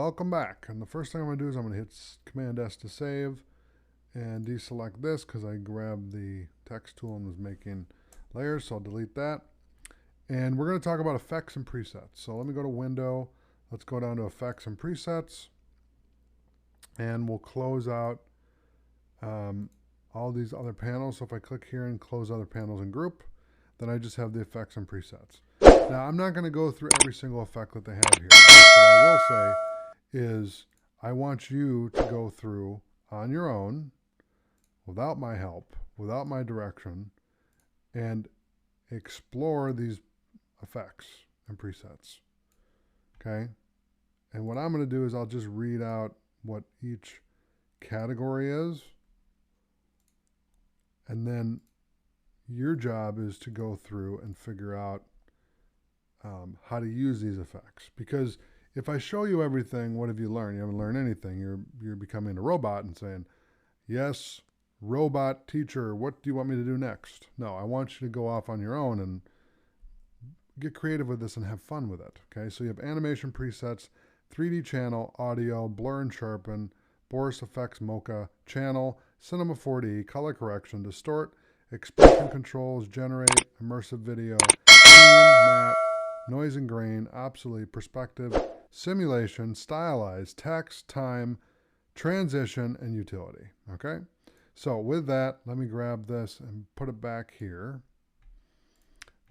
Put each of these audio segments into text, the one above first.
welcome back. And the first thing I'm going to do is I'm going to hit Command S to save and deselect this because I grabbed the text tool and was making layers, so I'll delete that. And we're going to talk about effects and presets. So let me go to Window. Let's go down to Effects and Presets. And we'll close out all these other panels. So if I click here and close other panels and group, then I just have the effects and presets. Now, I'm not going to go through every single effect that they have here. What I will say is I want you to go through on your own, without my help, without my direction, and explore these effects and presets. Okay? And what I'm going to do is I'll just read out what each category is. And then your job is to go through and figure out how to use these effects. Because if I show you everything, what have you learned? You haven't learned anything. You're becoming a robot and saying, yes, robot teacher, what do you want me to do next? No, I want you to go off on your own and get creative with this and have fun with it. Okay, so you have animation presets, 3D channel, audio, blur and sharpen, Boris Effects Mocha, channel, Cinema 4D, color correction, distort, expression controls, generate, immersive video, scene, matte, noise and grain, obsolete, perspective, simulation, stylize, text, time, transition, and utility. Okay? So with that, let me grab this and put it back here.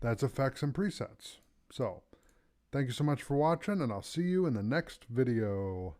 That's effects and presets. So, thank you so much for watching, and I'll see you in the next video.